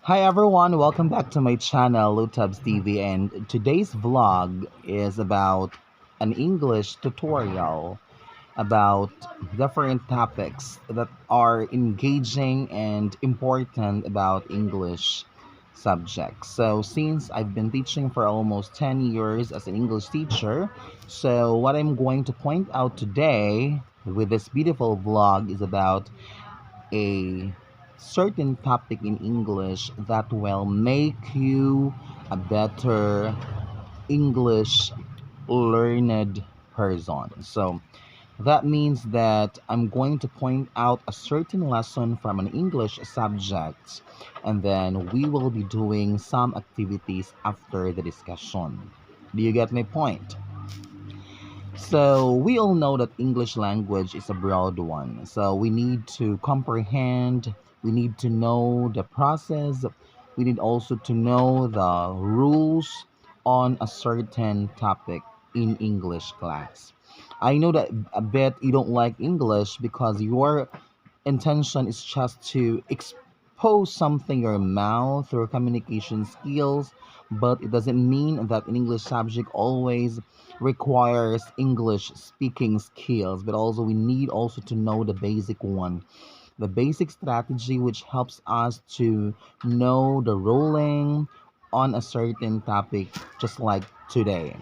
Hi everyone, welcome back to my channel Lutabs TV, and today's vlog is about an English tutorial about different topics that are engaging and important about English subjects. So since I've been teaching for almost 10 years as an English teacher, so what I'm going to point out today with this beautiful vlog is about a certain topic in English that will make you a better English learned person. So that means that I'm going to point out a certain lesson from an English subject, and then we will be doing some activities after the discussion. Do you get my point? So we all know that English language is a broad one. So we need to comprehend, we need to know the process, we need also to know the rules on a certain topic in English class. I know that a bit you don't like English because your intention is just to expose something your mouth or communication skills, but it doesn't mean that an English subject always requires English speaking skills, but also we need also to know the basic one, the basic strategy which helps us to know the ruling on a certain topic, just like today.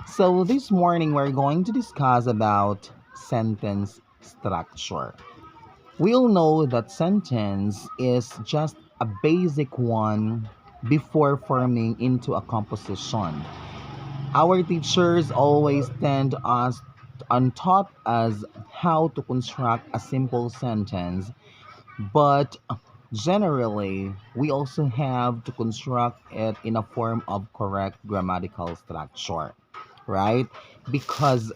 So this morning we're going to discuss about sentence structure. We all know that sentence is just a basic one before forming into a composition. Our teachers always tend us and taught us how to construct a simple sentence, but generally we also have to construct it in a form of correct grammatical structure, right? Because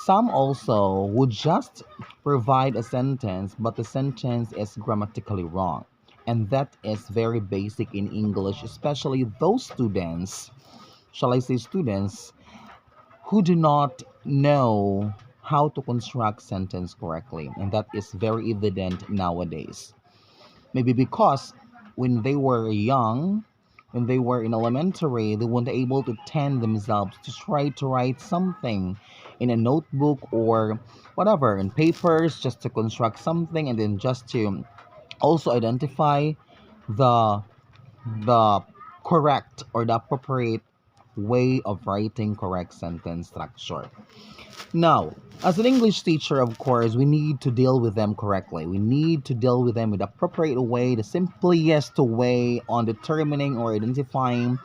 some also would just provide a sentence, but the sentence is grammatically wrong. And that is very basic in English, especially those students, shall I say students, who do not know how to construct sentence correctly. And that is very evident nowadays. Maybe because when they were young, when they were in elementary, they weren't able to tend themselves to try to write something in a notebook or whatever, in papers, just to construct something and then just to also identify the the correct or the appropriate way of writing correct sentence structure. Now, as an English teacher, of course, we need to deal with them correctly. We need to deal with them with the appropriate way, the simplest way on determining or identifying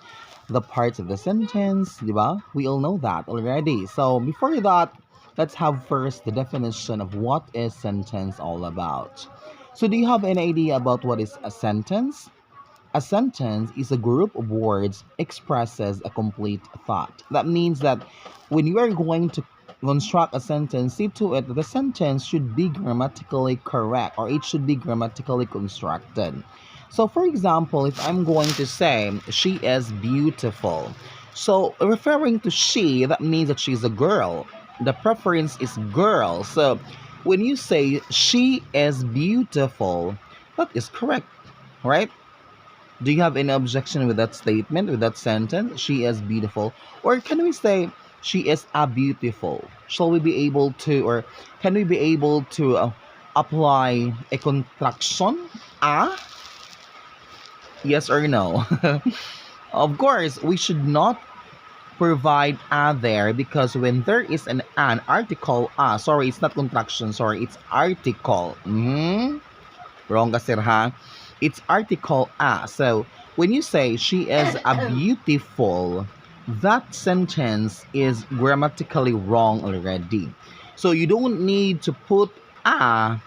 the parts of the sentence, diba? We all know that already. So before that, let's have first the definition of what is sentence all about. So do you have any idea about what is a sentence? A sentence is a group of words expresses a complete thought. That means that when you are going to construct a sentence, see to it that the sentence should be grammatically correct or it should be grammatically constructed. So, for example, if I'm going to say, she is beautiful. So, referring to she, that means that she's a girl. The preference is girl. So, when you say she is beautiful, that is correct, right? Do you have any objection with that statement, with that sentence? She is beautiful. Or can we say she is a beautiful? Shall we be able to, or can we be able to apply a contraction? A? Yes or no? Of course, we should not provide a there because when there is an article a, sorry, it's not contraction, sorry, it's article. Wrong kasi ha. It's article a. So when you say she is a beautiful, that sentence is grammatically wrong already. So you don't need to put a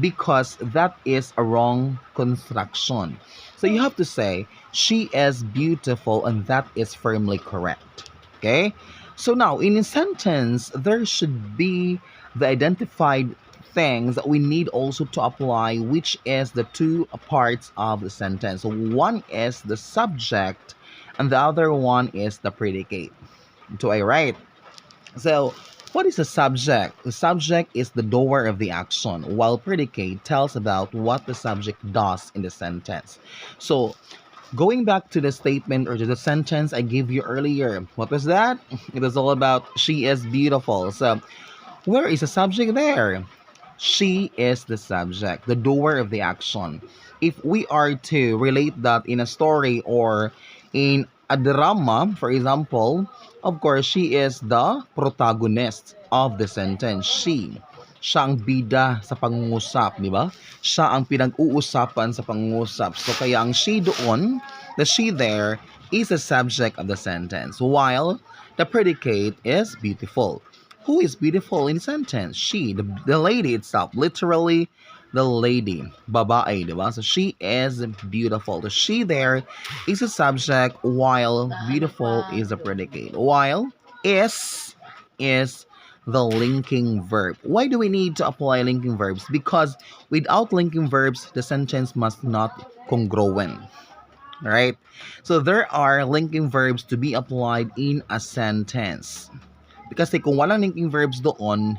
because that is a wrong construction. So you have to say she is beautiful and that is firmly correct. Okay? So now in a sentence there should be the identified things that we need also to apply, which is the two parts of the sentence. So one is the subject and the other one is the predicate. Do I right? So What is the subject? The subject is the doer of the action, while predicate tells about what the subject does in the sentence. So, going back to the statement or to the sentence I gave you earlier, what was that? It was all about she is beautiful. So, where is the subject there? She is the subject, the doer of the action. If we are to relate that in a story or in a drama, for example, of course, she is the protagonist of the sentence. Siya ang bida sa pangungusap, di ba? Siya ang pinag-uusapan sa pangungusap. So kaya ang she doon, the she there, is the subject of the sentence, while the predicate is beautiful. Who is beautiful in sentence? She, the lady itself, literally the lady, babae, diba? So she is beautiful. The she there is a subject, while beautiful is a predicate. While is the linking verb. Why do we need to apply linking verbs? Because without linking verbs, the sentence must not congruent. Right? So there are linking verbs to be applied in a sentence. Kasi kung walang linking verbs doon,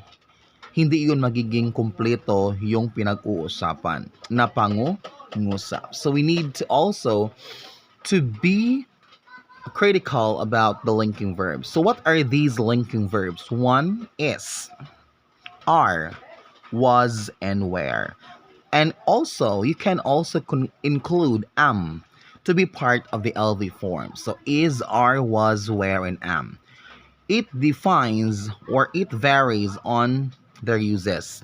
hindi yun magiging kumpleto yung pinag-uusapan na pangungusap. So we need to also to be critical about the linking verbs. So what are these linking verbs? One is, are, was, and were. And also, you can also include am to be part of the LV form. So is, are, was, were, and am. It defines or it varies on their uses.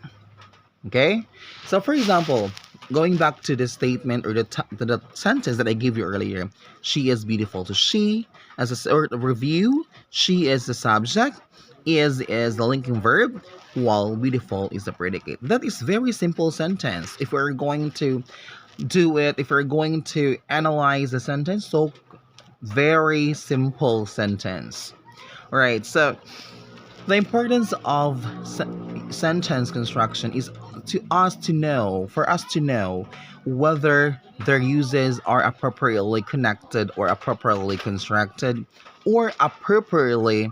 Okay? So for example, going back to the statement or to the sentence that I gave you earlier, she is beautiful. So she, as a sort of review, she is the subject, is the linking verb, while beautiful is the predicate. That is very simple sentence. If we're going to do it, if we're going to analyze the sentence, so very simple sentence. All right, so the importance of sentence construction is for us to know whether their uses are appropriately connected or appropriately constructed or appropriately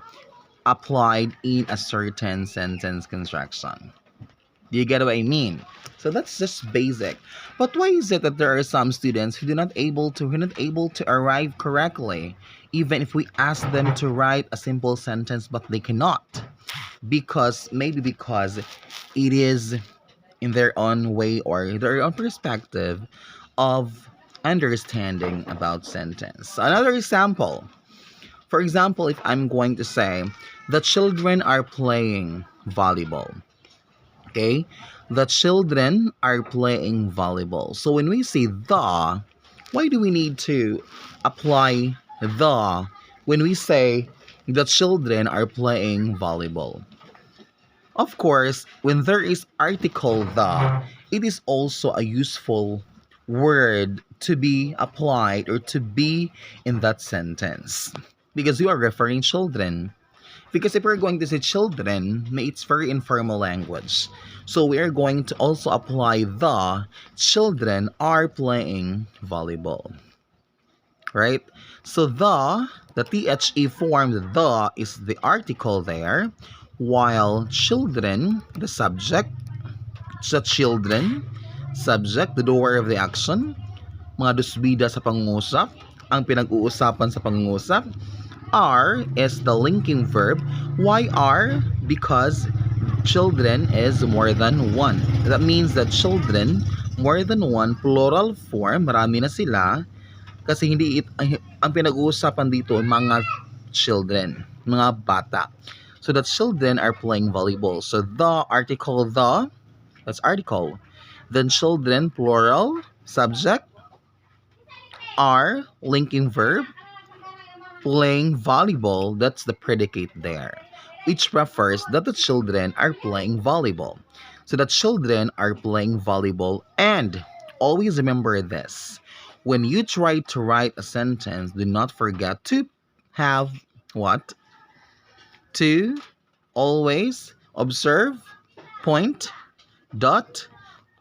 applied in a certain sentence construction. Do you get what I mean? So that's just basic. But why is it that there are some students who are not able to arrive correctly, even if we ask them to write a simple sentence, but they cannot? Because it is in their own way or their own perspective of understanding about sentence. Another example. For example, if I'm going to say, the children are playing volleyball. Okay? The children are playing volleyball. So when we say the, why do we need to apply the when we say the children are playing volleyball? Of course, when there is article the, it is also a useful word to be applied or to be in that sentence because you are referring children. Because if we're going to say children, it's very informal language. So we are going to also apply the children are playing volleyball. Right? So the THE form, the is the article there, while children, the subject, the children, subject, the doer of the action, mga dusbida sa pangungusap, ang pinag-uusapan sa pangungusap. Are is the linking verb. Why are? Because children is more than one. That means that children, more than one, plural form, marami na sila. Kasi ang pinag-uusapan dito mga children, mga bata. So the children are playing volleyball. So the article the, that's article. Then children, plural, subject, are, linking verb, playing volleyball, that's the predicate there, which refers that the children are playing volleyball. So the children are playing volleyball, and always remember this. When you try to write a sentence, do not forget to have what? To always observe, point, dot,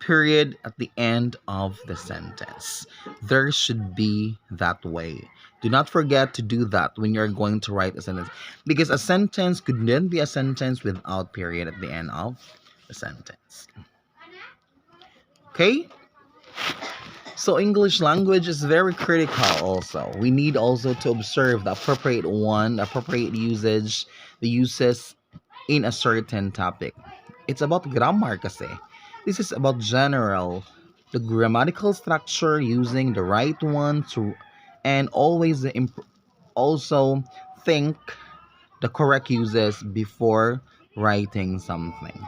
period at the end of the sentence. There should be that way. Do not forget to do that when you're going to write a sentence, because a sentence could then be a sentence without period at the end of the sentence. Okay? So English language is very critical also. We need also to observe the appropriate one, the appropriate usage, the uses in a certain topic. It's about grammar kasi. This is about general, the grammatical structure, using the right one to, and always also think the correct uses before writing something.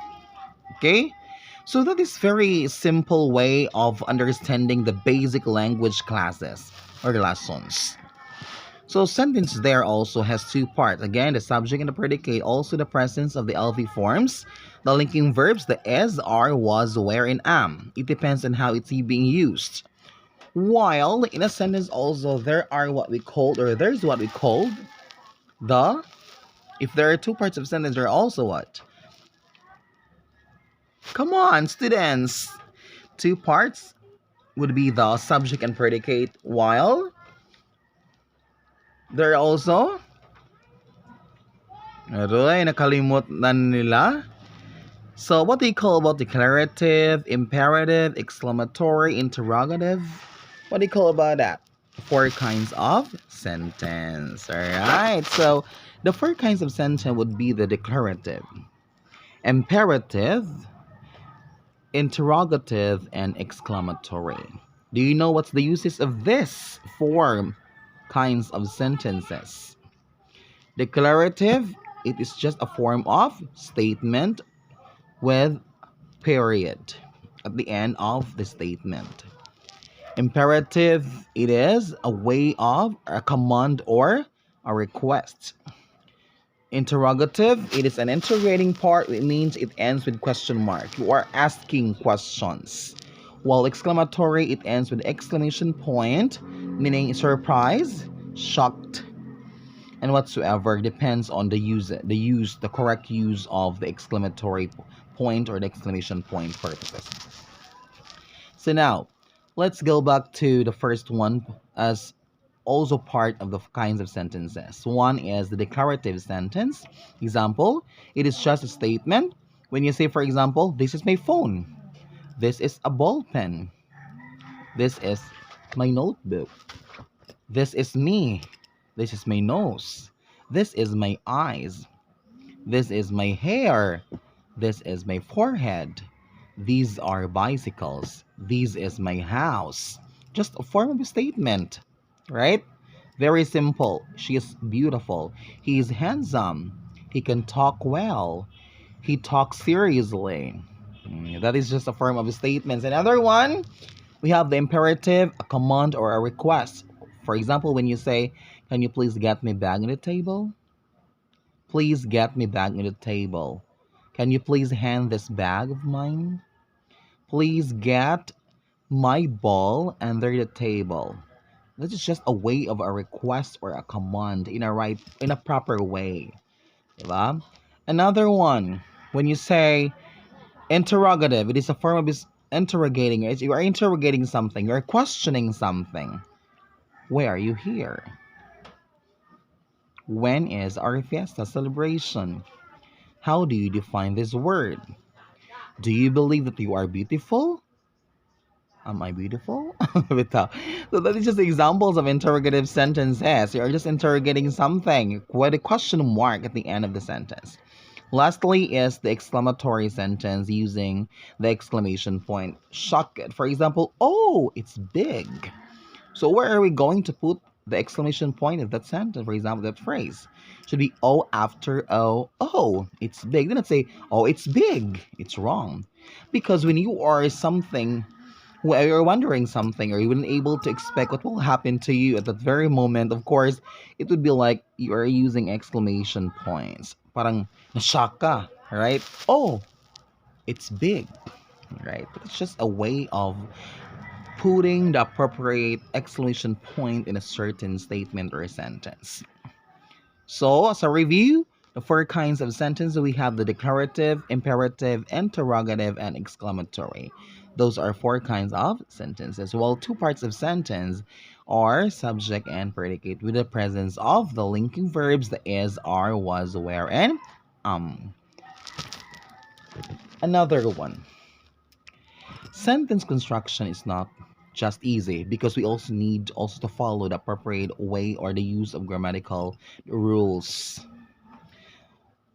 Okay? So that is very simple way of understanding the basic language classes or lessons. So sentence there also has two parts. Again, the subject and the predicate, also the presence of the LV forms, the linking verbs, the is, are, was, were, and am. It depends on how it's being used. While in a sentence also there are what we called, or there's what we called the, if there are two parts of sentence, there are also what? Come on, students. Two parts would be the subject and predicate, while there are also, aroy, nakalimot na nila. So what do you call about declarative, imperative, exclamatory, interrogative? What do you call about that? Four kinds of sentence. Alright, so the four kinds of sentence would be the declarative, imperative, interrogative, and exclamatory. Do you know what's the uses of this four kinds of sentences? Declarative, it is just a form of statement with period at the end of the statement. Imperative, it is a way of a command or a request. Interrogative, it is an interrogating part. It means it ends with question mark. You are asking questions. While exclamatory, it ends with exclamation point, meaning surprise, shocked, and whatsoever. Depends on the correct use of the exclamatory point or the exclamation point purposes. So now, let's go back to the first one as also part of the kinds of sentences. One is the declarative sentence. Example, it is just a statement. When you say, for example, this is my phone, this is a ball pen, this is my notebook, this is me, this is my nose, this is my eyes, this is my hair, this is my forehead, these are bicycles, this is my house. Just a form of a statement, right? Very simple. She is beautiful. He is handsome. He can talk well. He talks seriously. That is just a form of statements. Another one, we have the imperative, a command or a request. For example, when you say, can you please get me back on the table? Please get me back on the table. Can you please hand this bag of mine? Please get my ball under the table. This is just a way of a request or a command in a proper way. Diba? Another one, when you say interrogative, it is a form of interrogating. You are interrogating something, you're questioning something. Why are you here? When is our fiesta celebration? How do you define this word? Do you believe that you are beautiful? Am I beautiful? Bitaw. So that is just examples of interrogative sentences. You're just interrogating something with a question mark at the end of the sentence. Lastly is the exclamatory sentence using the exclamation point. Shock it. For example, oh, it's big. So where are we going to put the exclamation point of that sentence? For example, that phrase should be oh after oh. Oh, it's big. Then let's say, oh, it's big. It's wrong. Because when you are something, when you're wondering something or you weren't able to expect what will happen to you at that very moment, of course, it would be like you are using exclamation points. Parang na-shock ka, right? Oh, it's big, right? But it's just a way of putting the appropriate exclamation point in a certain statement or a sentence. So, as a review, the four kinds of sentence we have: the declarative, imperative, interrogative, and exclamatory. Those are four kinds of sentences. Well, two parts of sentence are subject and predicate with the presence of the linking verbs the is, are, was, were, and um. Another one. Sentence construction is not just easy because we also need also to follow the appropriate way or the use of grammatical rules.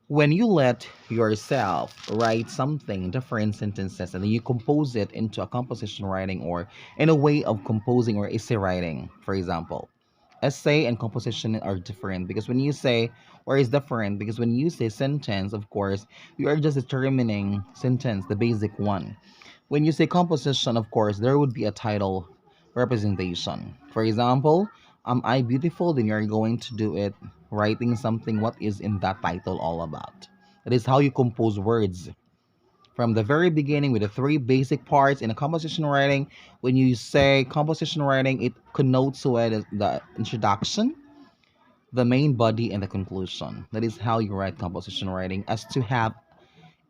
When you let yourself write something different sentences and then you compose it into a composition writing or in a way of composing or essay writing, for example, essay and composition are different because when you say or is different because when you say sentence, of course, you are just determining sentence, the basic one. When you say composition, of course, there would be a title representation. For example, am I beautiful? Then you're going to do it writing something what is in that title all about. That is how you compose words. From the very beginning with the three basic parts in a composition writing, when you say composition writing, it connotes with the introduction, the main body, and the conclusion. That is how you write composition writing as to have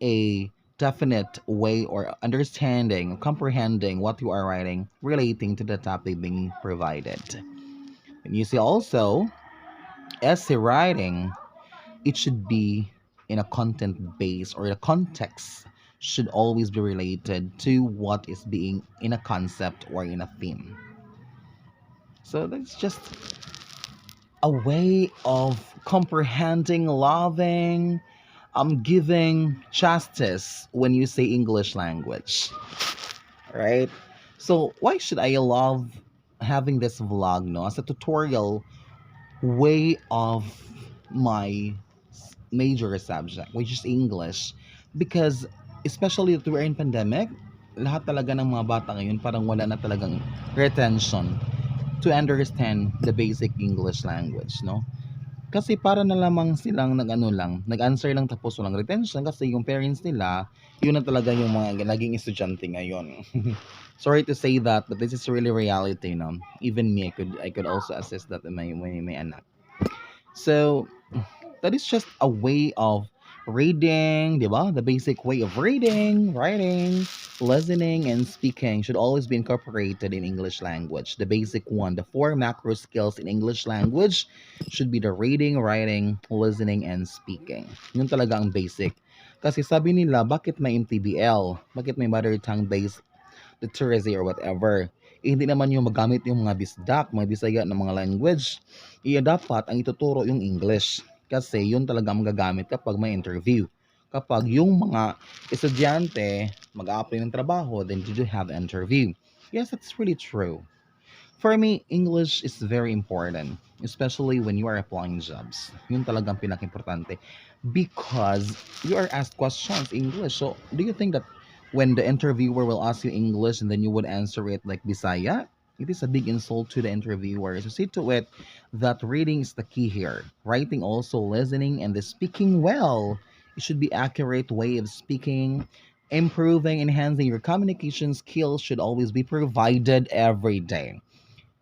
a definite way or understanding, comprehending what you are writing relating to the topic being provided. And you see also, essay writing, it should be in a content base or the context should always be related to what is being in a concept or in a theme. So that's just a way of comprehending, loving, giving justice when you say English language, right? So why should I love having this vlog, no, as a tutorial way of my major subject, which is English, because especially that we're in pandemic, lahat talaga ng mga bata ngayon parang wala na talagang retention to understand the basic English language, no? Kasi para na lamang silang nag-ano lang, nag-answer lang tapos walang retention kasi yung parents nila, yun na talaga yung mga naging estudyante ngayon. Sorry to say that, but this is really reality, no? Even me, I could also assess that in my anak. So, that is just a way of reading, di ba? The basic way of reading, writing, listening, and speaking should always be incorporated in English language. The basic one, the four macro skills in English language should be the reading, writing, listening, and speaking. Yun talaga ang basic. Kasi sabi nila, bakit may MTBL? Bakit may mother tongue based literacy or whatever? Hindi naman yung magamit yung mga bisdak, mga bisaya ng mga language. Dapat ang ituturo yung English. Kasi yun talaga magagamit kapag may interview. Kapag yung mga estudyante mag-a-apply ng trabaho, then you do have an interview. Yes, that's really true. For me, English is very important, especially when you are applying jobs. Yun talagang pinaka-importante because you are asked questions in English. So, do you think that when the interviewer will ask you English and then you would answer it like Bisaya, it is a big insult to the interviewer. So, see to it that reading is the key here. Writing also, listening, and the speaking well. It should be accurate way of speaking. Improving, enhancing your communication skills should always be provided every day,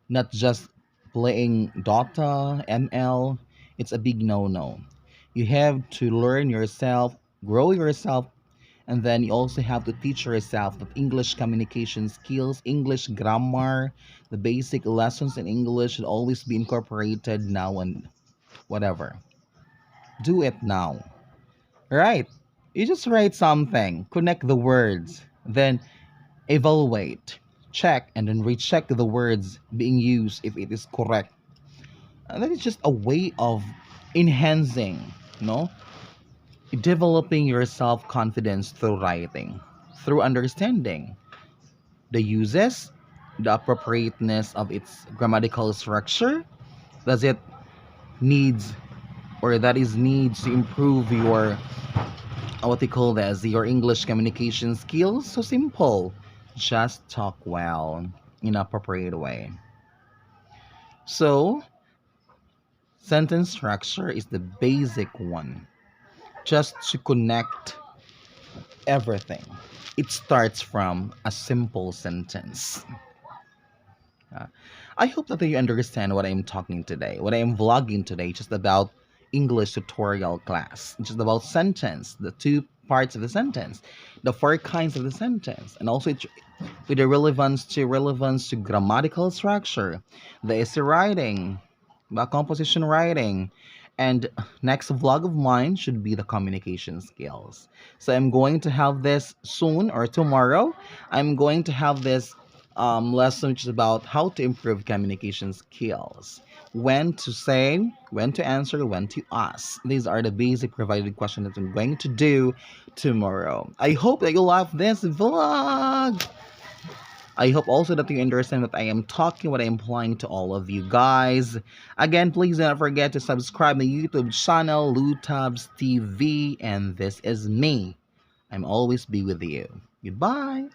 not just playing Dota, ML. It's a big no no. You have to learn yourself, grow yourself, and then you also have to teach yourself that English communication skills, English grammar, the basic lessons in English should always be incorporated now and whatever. Do it now. Right? You just write something, connect the words, then evaluate, check, and then recheck the words being used if it is correct. And that is just a way of enhancing, no? Developing your self confidence through writing, through understanding the uses, the appropriateness of its grammatical structure. Does it needs or that is needs to improve your what they call this, your English communication skills? So simple. Just talk well in appropriate way. So, sentence structure is the basic one. Just to connect everything. It starts from a simple sentence. Uh, I hope that you understand what I'm talking today, what I am vlogging today, just about English tutorial class, just about sentence, the two parts of the sentence, the four kinds of the sentence, and also with the relevance to grammatical structure, the essay writing, the composition writing, and next vlog of mine should be the communication skills. So I'm going to have this soon or tomorrow. I'm going to have this lesson which is about how to improve communication skills. When to say, when to answer, when to ask. These are the basic provided questions that I'm going to do tomorrow. I hope that you love this vlog. I hope also that you understand what I am talking, what I am implying to all of you guys. Again, please do not forget to subscribe my YouTube channel, Lutabs TV, and this is me. I'm always be with you. Goodbye.